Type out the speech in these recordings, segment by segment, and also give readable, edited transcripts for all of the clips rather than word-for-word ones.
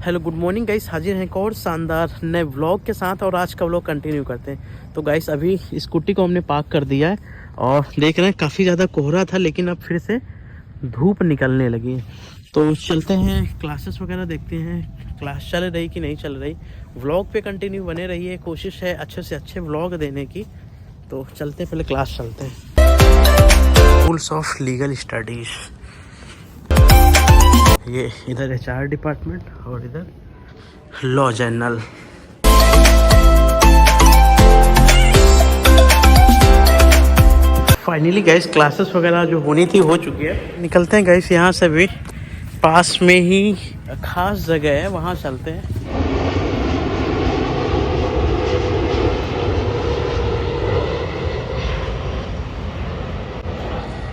Hello good morning guys, हाजिर हैं एक और शानदार नए व्लॉग के साथ और आज का व्लॉग कंटिन्यू करते हैं। तो गाइस अभी स्कूटी को हमने पार्क कर दिया है और देख रहे हैं काफ़ी ज़्यादा कोहरा था लेकिन अब फिर से धूप निकलने लगी है। तो चलते हैं क्लासेस वगैरह देखते हैं, क्लास चल रही कि नहीं चल रही। व्लॉग पे कंटिन्यू बने रहिए, कोशिश है अच्छे से अच्छे व्लॉग देने की। तो चलते हैं, पहले क्लास चलते हैं। रूल्स ऑफ लीगल स्टडीज़, ये इधर HR डिपार्टमेंट और इधर law journal. Finally guys classes वगैरह जो होनी थी हो चुकी है। निकलते हैं गाइस यहाँ से, भी पास में ही खास जगह है, वहाँ चलते हैं।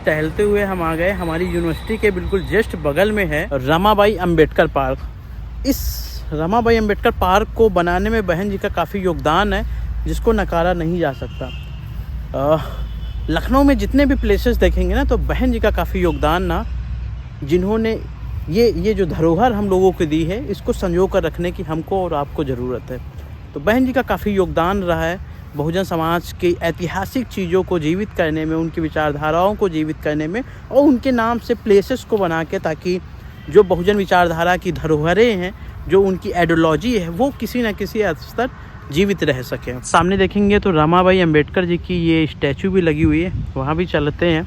टहलते हुए हम आ गए हमारी यूनिवर्सिटी के बिल्कुल जस्ट बगल में है रमाबाई अंबेडकर पार्क। इस रमाबाई अंबेडकर पार्क को बनाने में बहन जी का काफ़ी योगदान है, जिसको नकारा नहीं जा सकता। लखनऊ में जितने भी प्लेसेस देखेंगे ना, तो बहन जी का काफ़ी योगदान ना, जिन्होंने ये जो धरोहर हम लोगों को दी है, इसको संजो कर रखने की हमको और आपको ज़रूरत है। तो बहन जी का काफ़ी योगदान रहा है बहुजन समाज की ऐतिहासिक चीज़ों को जीवित करने में, उनकी विचारधाराओं को जीवित करने में, और उनके नाम से प्लेसेस को बना के, ताकि जो बहुजन विचारधारा की धरोहरें हैं, जो उनकी आइडियोलॉजी है, वो किसी न किसी स्तर जीवित रह सके। सामने देखेंगे तो रमाबाई अंबेडकर जी की ये स्टैचू भी लगी हुई है, वहाँ भी चलते हैं।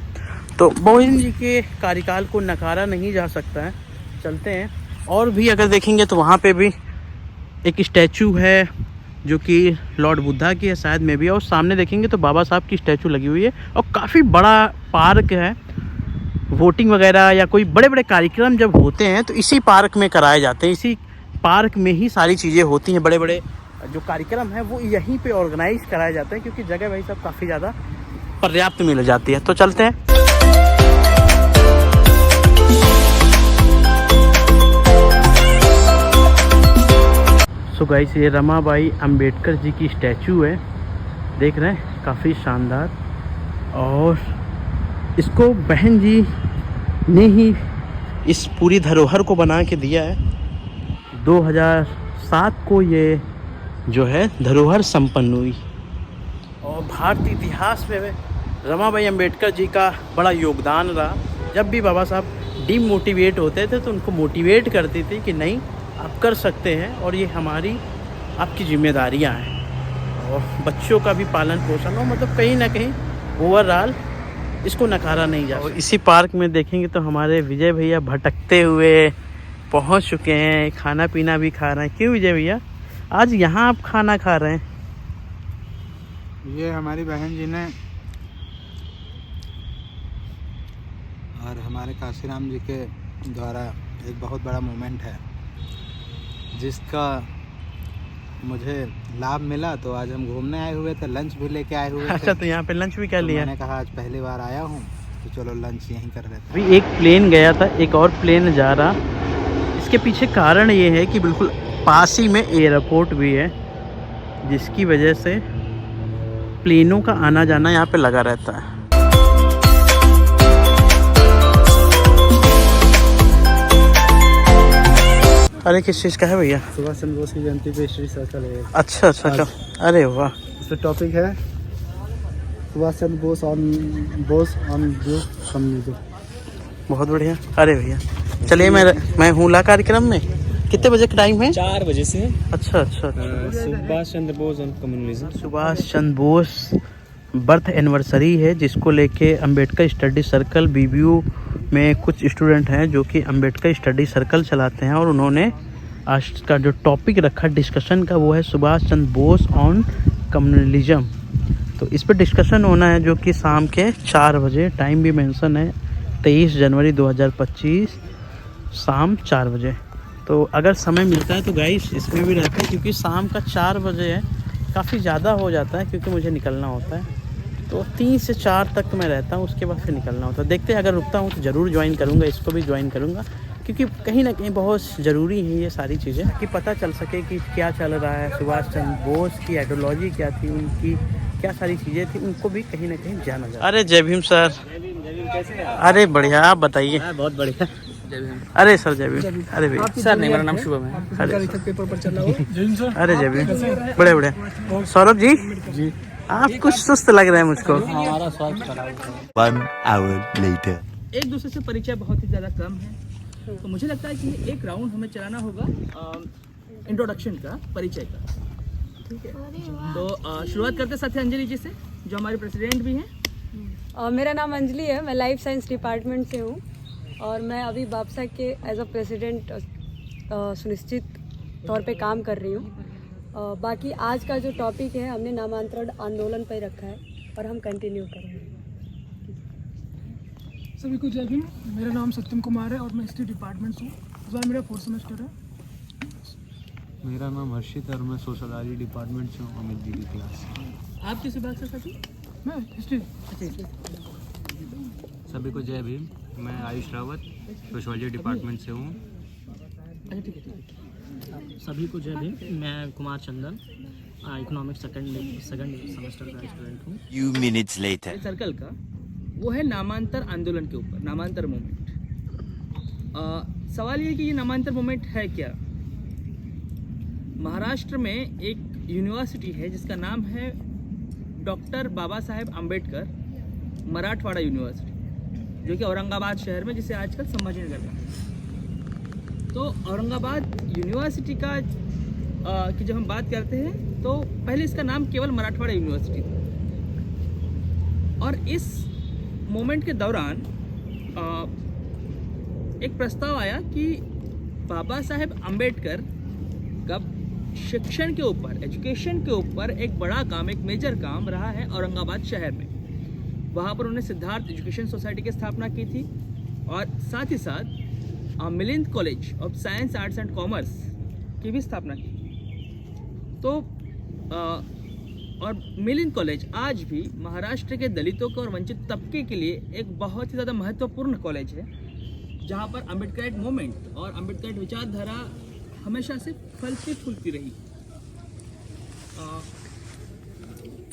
तो बहुजन जी के कार्यकाल को नकारा नहीं जा सकता है, चलते हैं। और भी अगर देखेंगे तो वहाँ पे भी एक स्टैचू है जो कि लॉर्ड बुद्धा की है शायद में भी, और सामने देखेंगे तो बाबा साहब की स्टैचू लगी हुई है। और काफ़ी बड़ा पार्क है। वोटिंग वगैरह या कोई बड़े बड़े कार्यक्रम जब होते हैं तो इसी पार्क में कराए जाते हैं, इसी पार्क में ही सारी चीज़ें होती हैं। बड़े बड़े जो कार्यक्रम हैं वो यहीं पे ऑर्गेनाइज कराए जाते हैं, क्योंकि जगह वही सब काफ़ी ज़्यादा पर्याप्त मिल जाती है। तो चलते हैं। सो गाइस ये रमाबाई अंबेडकर जी की स्टैचू है, देख रहे हैं, काफ़ी शानदार। और इसको बहन जी ने ही इस पूरी धरोहर को बना के दिया है। 2007 को ये जो है धरोहर संपन्न हुई। और भारतीय इतिहास में रमाबाई अंबेडकर जी का बड़ा योगदान रहा। जब भी बाबा साहब डीमोटिवेट होते थे तो उनको मोटिवेट करती थी कि नहीं, आप कर सकते हैं और ये हमारी आपकी जिम्मेदारियां हैं। और बच्चों का भी पालन पोषण हो, मतलब कहीं ना कहीं ओवरऑल इसको नकारा नहीं जा। और इसी पार्क में देखेंगे तो हमारे विजय भैया भटकते हुए पहुंच चुके हैं, खाना पीना भी खा रहे हैं। क्यों विजय भैया आज यहाँ आप खाना खा रहे हैं? ये हमारी बहन जी ने और हमारे काशीराम जी के द्वारा एक बहुत बड़ा मूवमेंट है, जिसका मुझे लाभ मिला। तो आज हम घूमने आए हुए थे, लंच भी लेके आए हुए थे। अच्छा, तो यहाँ पे लंच भी कर लिया? मैंने कहा आज पहली बार आया हूँ तो चलो लंच यहीं कर लेते हैं। अभी एक प्लेन गया था, एक और प्लेन जा रहा। इसके पीछे कारण ये है कि बिल्कुल पास ही में एयरपोर्ट भी है, जिसकी वजह से प्लेनों का आना जाना यहाँ पे लगा रहता है। अरे किस चीज़ का है भैया? सुभाष चंद्र बोस की जयंती पे हिस्ट्री सर्कल है। अच्छा अच्छा अच्छा, अरे वाह। इसका टॉपिक है सुभाष चंद्र बोस ऑन जो कम्युनिज्म। बहुत बढ़िया। अरे भैया चलिए, मैं हूँ ला कार्यक्रम में। कितने बजे का टाइम है? 4 बजे से। अच्छा अच्छा। Subhas Chandra Bose on communism. Subhas Chandra Bose birth anniversary है, जिसको लेके अंबेडकर स्टडी सर्कल BBU में कुछ स्टूडेंट हैं जो कि अंबेडकर स्टडी सर्कल चलाते हैं, और उन्होंने आज का जो टॉपिक रखा डिस्कशन का वो है सुभाष चंद्र बोस ऑन कम्युनलिज्म। तो इस पर डिस्कशन होना है, जो कि शाम के 4 बजे। टाइम भी मेंशन है 23 जनवरी 2025 शाम 4 बजे। तो अगर समय मिलता है तो गाइस इसमें भी रहता है, क्योंकि शाम का 4 बजे है, काफ़ी ज़्यादा हो जाता है क्योंकि मुझे निकलना होता है। तो 3 से 4 तक मैं रहता हूँ, उसके बाद फिर निकलना होता है। देखते हैं, अगर रुकता हूँ तो ज़रूर ज्वाइन करूँगा, इसको भी ज्वाइन करूँगा, क्योंकि कहीं ना कहीं बहुत ज़रूरी है ये सारी चीज़ें, कि पता चल सके कि क्या चल रहा है, सुभाष चंद्र बोस की आइडियोलॉजी क्या थी, उनकी क्या सारी चीज़ें थी, उनको भी कहीं ना कहीं जाना जाए। अरे जय भीम सर। कैसे हैं? अरे बढ़िया, आप बताइए। बहुत बढ़िया। अरे सर जय भीम। अरे भैया सर नहीं, मेरा नाम शुभम है। अरे पेपर पर चल रहा हो। अरे जय भीम, बड़े बड़े। सौरभ जी आप कुछ सुस्त लग रहे हैं मुझको। हमारा स्वास्थ्य खराब। 1 hour later. एक दूसरे से परिचय बहुत ही ज़्यादा कम है, तो मुझे लगता है कि एक राउंड हमें चलाना होगा इंट्रोडक्शन का, परिचय का। ठीक है, तो शुरुआत करते साथी अंजलि जी से, जो हमारे प्रेसिडेंट भी हैं। मेरा नाम अंजलि है, मैं लाइफ साइंस डिपार्टमेंट से हूँ और मैं अभी बापसा के एज अ प्रेसिडेंट सुनिश्चित तौर पे काम कर रही हूँ। बाकी आज का जो टॉपिक है हमने नामांतरण आंदोलन पर रखा है और हम कंटिन्यू करेंगे। सभी को जय भीम। मेरा नाम सत्यम कुमार है और मैं हिस्ट्री डिपार्टमेंट से हूँ। इस बार मेरा 4th सेमेस्टर है। मेरा नाम हर्षित है और मैं सोशलॉजी डिपार्टमेंट से हूँ, अमित जी की क्लास। आप किस विभाग से साथी? मैं हिस्ट्री। सभी को जय भीम। मैं आयुष रावत सोशलॉजी डिपार्टमेंट से हूँ। अच्छा ठीक है। सभी को जय भीम। मैं कुमार चंदन इकोनॉमिक्स सेकंड सेमेस्टर का स्टूडेंट हूँ। Few minutes later. सर्कल का वो है नामांतर आंदोलन के ऊपर, नामांतर मूवमेंट। सवाल ये कि ये नामांतर मूवमेंट है क्या। महाराष्ट्र में एक यूनिवर्सिटी है जिसका नाम है डॉक्टर बाबा साहेब आम्बेडकर मराठवाड़ा यूनिवर्सिटी, जो कि औरंगाबाद शहर में, जिसे आजकल संभाजीनगर का है। तो औरंगाबाद यूनिवर्सिटी का की जब हम बात करते हैं तो पहले इसका नाम केवल मराठवाड़ा यूनिवर्सिटी था, और इस मोमेंट के दौरान एक प्रस्ताव आया कि बाबा साहेब आम्बेडकर का शिक्षण के ऊपर, एजुकेशन के ऊपर एक बड़ा काम, एक मेजर काम रहा है औरंगाबाद शहर में। वहाँ पर उन्होंने सिद्धार्थ एजुकेशन सोसाइटी की स्थापना की थी और साथ ही साथ Milind college of science arts and commerce की भी स्थापना की। तो और मिलिंद कॉलेज आज भी महाराष्ट्र के दलितों के और वंचित तबके के लिए एक बहुत ही ज़्यादा महत्वपूर्ण कॉलेज है, जहाँ पर अम्बेडकराइट मूवमेंट और अम्बेडकराइट विचारधारा हमेशा से फलती फूलती रही।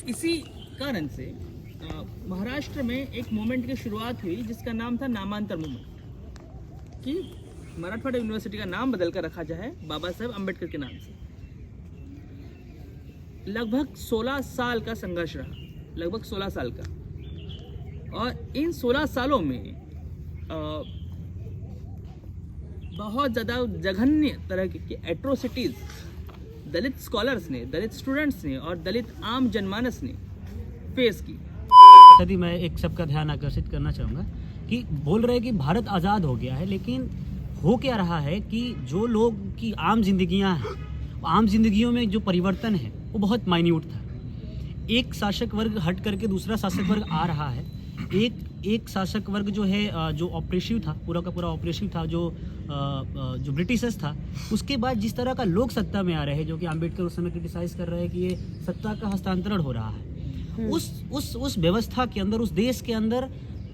इसी कारण से महाराष्ट्र में एक मूवमेंट की शुरुआत हुई जिसका नाम था नामांतर मूवमेंट, कि मराठवाड़ा यूनिवर्सिटी का नाम बदलकर रखा जाए बाबा साहेब अम्बेडकर के नाम से। लगभग 16 साल का संघर्ष रहा, लगभग 16 साल का, और इन 16 सालों में बहुत ज़्यादा जघन्य तरह की एट्रोसिटीज़ दलित स्कॉलर्स ने, दलित स्टूडेंट्स ने और दलित आम जनमानस ने फेस की। यदि मैं एक सबका ध्यान आकर्षित करना चाहूँगा कि बोल रहे हैं कि भारत आज़ाद हो गया है, लेकिन हो क्या रहा है कि जो लोग की आम जिंदगियां हैं, आम जिंदगियों में जो परिवर्तन है वो बहुत माइन्यूट था। एक शासक वर्ग हट करके दूसरा शासक वर्ग आ रहा है। एक शासक वर्ग जो है, जो ऑपरेसिव था, पूरा का पूरा ऑपरेसिव था, जो ब्रिटिशर्स था, उसके बाद जिस तरह का लोग सत्ता में आ रहे हैं, जो कि अम्बेडकर उस समय क्रिटिसाइज कर रहे हैं कि ये सत्ता का हस्तांतरण हो रहा है, उस व्यवस्था के अंदर, उस देश के अंदर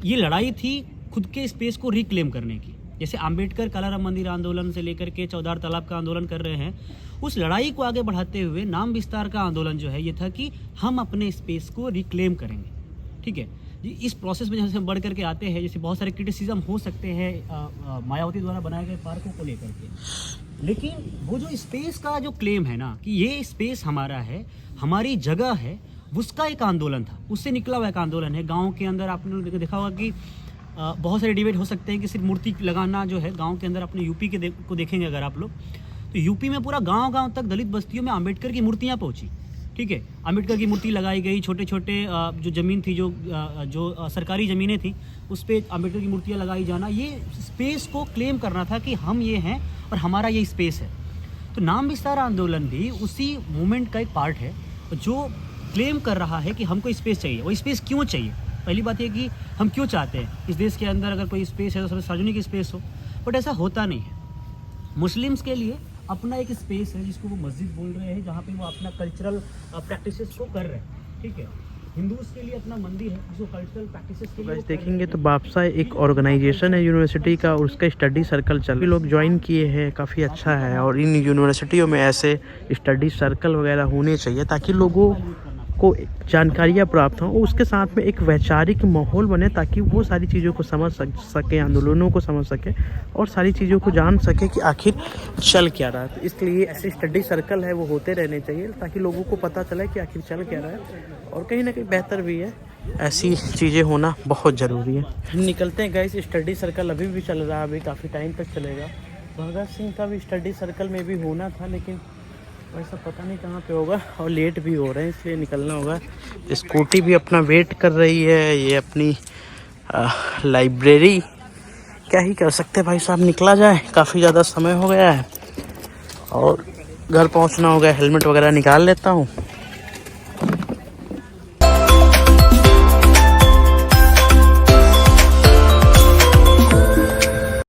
ये लड़ाई थी खुद के स्पेस को रिक्लेम करने की। जैसे अम्बेडकर कालाराम मंदिर आंदोलन से लेकर के चौधार तालाब का आंदोलन कर रहे हैं, उस लड़ाई को आगे बढ़ाते हुए नाम विस्तार का आंदोलन जो है ये था कि हम अपने स्पेस को रिक्लेम करेंगे। ठीक है, इस प्रोसेस में जैसे हम बढ़ करके आते हैं, जैसे बहुत सारे क्रिटिसिज्म हो सकते हैं मायावती द्वारा बनाए गए पार्कों को लेकर के, लेकिन वो जो स्पेस का जो क्लेम है ना कि ये स्पेस हमारा है, हमारी जगह है, उसका एक आंदोलन था, उससे निकला हुआ एक आंदोलन है। गाँव के अंदर आपने देखा होगा कि बहुत सारे डिबेट हो सकते हैं कि सिर्फ मूर्ति लगाना जो है गांव के अंदर, अपने यूपी के को देखेंगे अगर आप लोग, तो यूपी में पूरा गांव-गांव तक दलित बस्तियों में अम्बेडकर की मूर्तियां पहुंची। ठीक है, अम्बेडकर की मूर्ति लगाई गई, छोटे छोटे जो ज़मीन थी, जो सरकारी ज़मीनें थी, उस पर अम्बेडकर की मूर्तियां लगाई जाना, ये स्पेस को क्लेम करना था कि हम ये हैं और हमारा ये स्पेस है। तो नाम विस्तार आंदोलन भी उसी मूवमेंट का एक पार्ट है जो क्लेम कर रहा है कि हमको स्पेस चाहिए। वो स्पेस क्यों चाहिए? पहली बात ये कि हम क्यों चाहते हैं इस देश के अंदर अगर कोई स्पेस है तो सब सार्वजनिक स्पेस हो, बट ऐसा होता नहीं है। मुस्लिम्स के लिए अपना एक स्पेस है जिसको वो मस्जिद बोल रहे हैं, जहाँ पे वो अपना कल्चरल प्रैक्टिसेस को कर रहे हैं। ठीक है, हिंदूज के लिए अपना मंदिर है जो कल्चरल प्रैक्टिसेस के लिए देखेंगे तो बापसा एक ऑर्गेनाइजेशन है यूनिवर्सिटी का, और उसका स्टडी सर्कल चल रहा है, लोग ज्वाइन किए हैं, काफ़ी अच्छा है। और इन यूनिवर्सिटियों में ऐसे स्टडी सर्कल वगैरह होने चाहिए ताकि लोगों को जानकारियाँ प्राप्त हों, उसके साथ में एक वैचारिक माहौल बने ताकि वो सारी चीज़ों को समझ सके, आंदोलनों को समझ सके और सारी चीज़ों को जान सके कि आखिर चल क्या रहा है। तो इसलिए ऐसे स्टडी सर्कल है वो होते रहने चाहिए ताकि लोगों को पता चले कि आखिर चल क्या रहा है, और कहीं ना कहीं बेहतर भी है, ऐसी चीज़ें होना बहुत ज़रूरी है। निकलते हैं गाइस, स्टडी सर्कल अभी भी चल रहा है, अभी काफ़ी टाइम तक चलेगा। भगत सिंह का भी स्टडी सर्कल में भी होना था, लेकिन वैसा पता नहीं कहाँ पे होगा और लेट भी हो रहे हैं इसलिए निकलना होगा। स्कूटी भी अपना वेट कर रही है, ये अपनी लाइब्रेरी, क्या ही कर सकते हैं भाई साहब, निकला जाए, काफ़ी ज़्यादा समय हो गया है और घर पहुंचना होगा। हेलमेट वगैरह निकाल लेता हूँ।